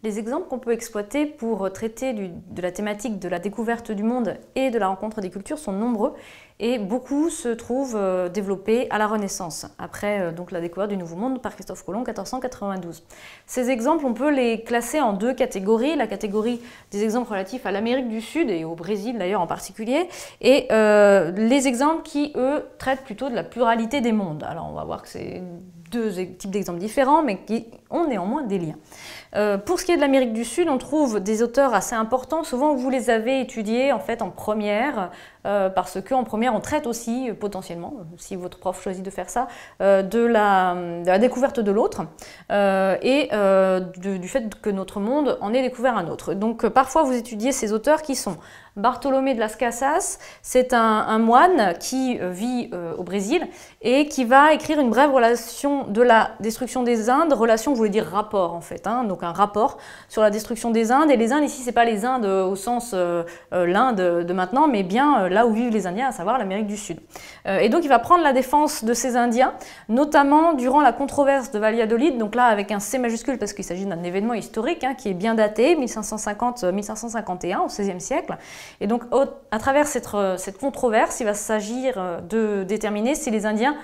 Les exemples qu'on peut exploiter pour traiter de la thématique de la découverte du monde et de la rencontre des cultures sont nombreux et beaucoup se trouvent développés à la Renaissance, après donc la découverte du Nouveau Monde par Christophe Colomb en 1492. Ces exemples, on peut les classer en deux catégories, la catégorie des exemples relatifs à l'Amérique du Sud et au Brésil d'ailleurs en particulier, et les exemples qui, eux, traitent plutôt de la pluralité des mondes. Alors on va voir que c'est deux types d'exemples différents, mais qui ont néanmoins des liens. Pour ce qui est de l'Amérique du Sud, on trouve des auteurs assez importants. Souvent, vous les avez étudiés en fait en première, parce qu'en première, on traite aussi potentiellement, si votre prof choisit de faire ça, de la découverte de l'autre et du fait que notre monde en ait découvert un autre. Donc, parfois, vous étudiez ces auteurs qui sont Bartolomé de las Casas, c'est un moine qui vit au Brésil et qui va écrire une brève relation de la destruction des Indes, relation, vous voulez dire rapport en fait, hein, donc un rapport sur la destruction des Indes. Et les Indes ici, c'est pas les Indes au sens l'Inde de maintenant, mais bien là où vivent les Indiens, à savoir l'Amérique du Sud. Et donc il va prendre la défense de ces Indiens, notamment durant la controverse de Valladolid, donc là avec un C majuscule parce qu'il s'agit d'un événement historique hein, qui est bien daté, 1550-1551 au XVIe siècle. Et donc, à travers cette controverse, il va s'agir de déterminer si les Indiens,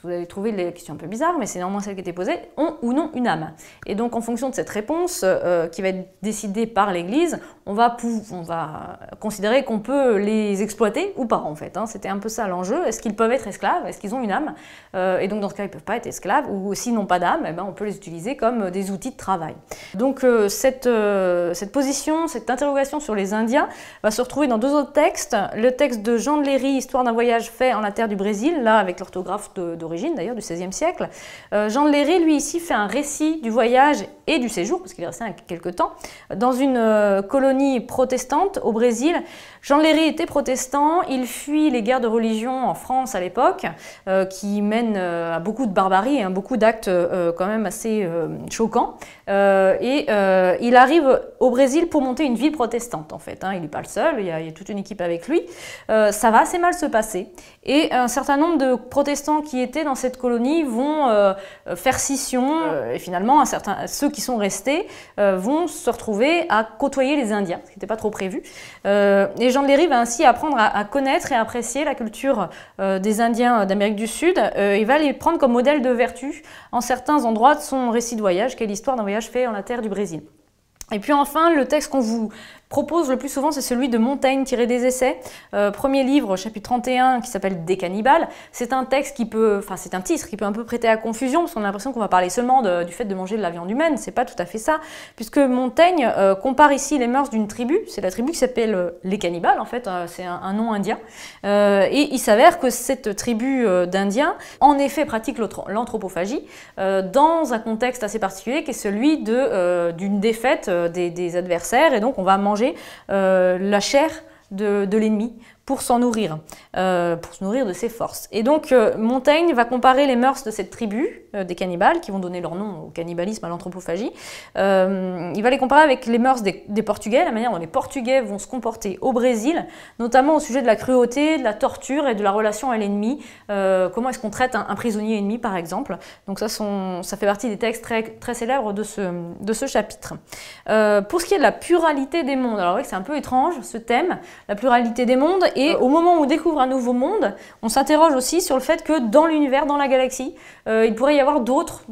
vous allez trouver les questions un peu bizarres, mais c'est néanmoins celle qui était posée, ont ou non une âme. Et donc, en fonction de cette réponse qui va être décidée par l'Église, on va considérer qu'on peut les exploiter ou pas, en fait. Hein. C'était un peu ça l'enjeu. Est-ce qu'ils peuvent être esclaves? Est-ce qu'ils ont une âme? Et donc, dans ce cas, ils ne peuvent pas être esclaves. Ou s'ils n'ont pas d'âme, eh ben, on peut les utiliser comme des outils de travail. Donc, cette position, cette interrogation sur les Indiens va se retrouver dans deux autres textes. Le texte de Jean de Léry, Histoire d'un voyage fait en la terre du Brésil, là, avec l'orthographe d'origine d'ailleurs du XVIe siècle. Jean de Léry, lui, ici, fait un récit du voyage et du séjour, parce qu'il est resté quelques temps, dans une colonie protestante au Brésil. Jean de Léry était protestant, il fuit les guerres de religion en France à l'époque, qui mènent à beaucoup de barbarie et à beaucoup d'actes quand même assez choquants. Il arrive au Brésil pour monter une ville protestante, en fait. Hein. Il n'est pas le seul, il y a toute une équipe avec lui. Ça va assez mal se passer. Et un certain nombre de protestants qui étaient dans cette colonie vont faire scission. Et finalement, ceux qui sont restés vont se retrouver à côtoyer les Indiens, ce qui n'était pas trop prévu. Et Jean de Léry va ainsi apprendre à connaître et à apprécier la culture des Indiens d'Amérique du Sud. Il va les prendre comme modèle de vertu en certains endroits de son récit de voyage, qui est l'histoire d'un voyage fait en la terre du Brésil. Et puis enfin, le texte qu'on vous propose le plus souvent, c'est celui de Montaigne tiré des Essais, premier livre, chapitre 31, qui s'appelle Des cannibales. C'est un texte qui peut, enfin c'est un titre qui peut un peu prêter à confusion, parce qu'on a l'impression qu'on va parler seulement du fait de manger de la viande humaine. C'est pas tout à fait ça, puisque Montaigne compare ici les mœurs d'une tribu. C'est la tribu qui s'appelle les cannibales, en fait, c'est un nom indien. Et il s'avère que cette tribu d'Indiens, en effet, pratique l'anthropophagie dans un contexte assez particulier, qui est celui d'une défaite des adversaires, et donc on va manger la chair de l'ennemi pour s'en nourrir, pour se nourrir de ses forces. Et donc Montaigne va comparer les mœurs de cette tribu des cannibales, qui vont donner leur nom au cannibalisme, à l'anthropophagie. Il va les comparer avec les mœurs des Portugais, la manière dont les Portugais vont se comporter au Brésil, notamment au sujet de la cruauté, de la torture et de la relation à l'ennemi. Comment est-ce qu'on traite un prisonnier ennemi, par exemple. Donc ça fait partie des textes très célèbres de ce chapitre. Pour ce qui est de la pluralité des mondes, alors oui, c'est un peu étrange ce thème, la pluralité des mondes. Et au moment où on découvre un nouveau monde, on s'interroge aussi sur le fait que dans l'univers, dans la galaxie, il pourrait y avoir d'autres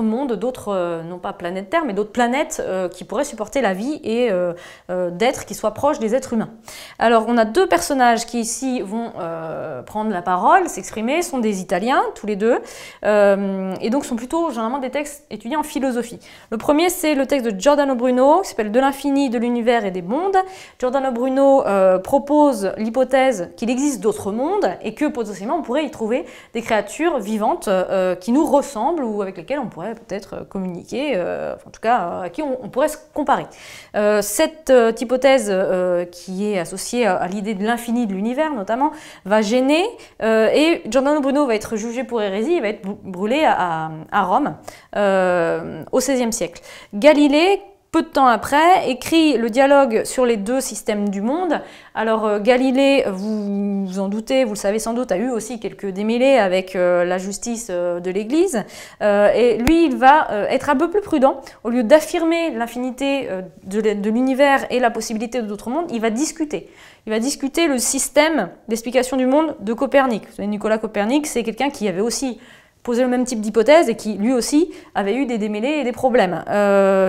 mondes, d'autres, non pas planètes Terre, mais d'autres planètes qui pourraient supporter la vie et d'êtres qui soient proches des êtres humains. Alors, on a deux personnages qui ici vont prendre la parole, s'exprimer, sont des Italiens, tous les deux, et donc sont plutôt généralement des textes étudiés en philosophie. Le premier, c'est le texte de Giordano Bruno, qui s'appelle De l'infini, de l'univers et des mondes. Giordano Bruno propose l'hypothèse qu'il existe d'autres mondes et que potentiellement on pourrait y trouver des créatures vivantes qui nous ressemblent ou avec lesquelles on pourrait peut-être communiquer, en tout cas à qui on pourrait se comparer. Cette hypothèse qui est associée à l'idée de l'infini de l'univers notamment va gêner et Giordano Bruno va être jugé pour hérésie, il va être brûlé à Rome au XVIe siècle. Galilée peu de temps après, écrit le dialogue sur les deux systèmes du monde. Alors Galilée, vous vous en doutez, vous le savez sans doute, a eu aussi quelques démêlés avec la justice de l'Église. Et lui, il va être un peu plus prudent. Au lieu d'affirmer l'infinité de l'univers et la possibilité d'autres mondes, il va discuter. Il va discuter le système d'explication du monde de Copernic. Vous savez, Nicolas Copernic, c'est quelqu'un qui avait aussi posé le même type d'hypothèse et qui, lui aussi, avait eu des démêlés et des problèmes,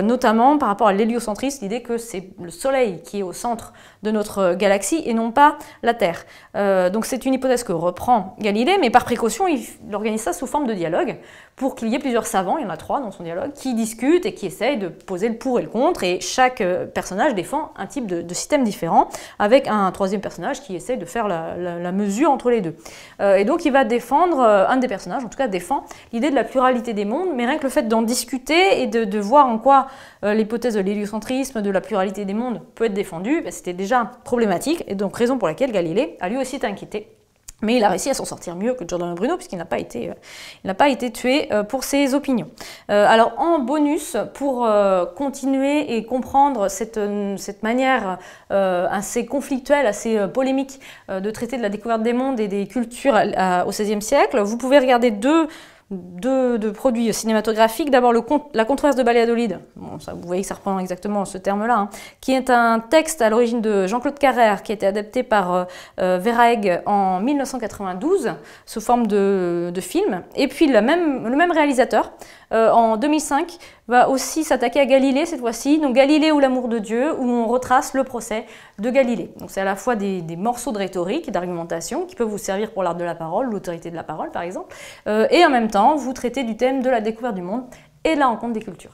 notamment par rapport à l'héliocentrisme, l'idée que c'est le Soleil qui est au centre de notre galaxie et non pas la Terre. Donc c'est une hypothèse que reprend Galilée, mais par précaution, il organise ça sous forme de dialogue pour qu'il y ait plusieurs savants, il y en a 3 dans son dialogue, qui discutent et qui essayent de poser le pour et le contre, et chaque personnage défend un type de système différent, avec un troisième personnage qui essaye de faire la mesure entre les deux. Et donc il va défendre, un des personnages en tout cas défend l'idée de la pluralité des mondes, mais rien que le fait d'en discuter et de voir en quoi l'hypothèse de l'héliocentrisme, de la pluralité des mondes peut être défendue, c'était déjà problématique, et donc raison pour laquelle Galilée a lui aussi été inquiété. Mais il a réussi à s'en sortir mieux que Giordano Bruno, puisqu'il n'a pas été tué pour ses opinions. Alors en bonus, pour continuer et comprendre cette manière assez conflictuelle, assez polémique de traiter de la découverte des mondes et des cultures au XVIe siècle, vous pouvez regarder deux produits cinématographiques. D'abord la controverse de Valladolid, bon, ça, vous voyez que ça reprend exactement ce terme-là, hein, qui est un texte à l'origine de Jean-Claude Carrère, qui a été adapté par Verhaeghe en 1992 sous forme de film. Et puis le même réalisateur, en 2005, va aussi s'attaquer à Galilée cette fois-ci, donc Galilée ou l'amour de Dieu, où on retrace le procès de Galilée. Donc c'est à la fois des morceaux de rhétorique et d'argumentation qui peuvent vous servir pour l'art de la parole, l'autorité de la parole par exemple, et en même temps vous traitez du thème de la découverte du monde et de la rencontre des cultures.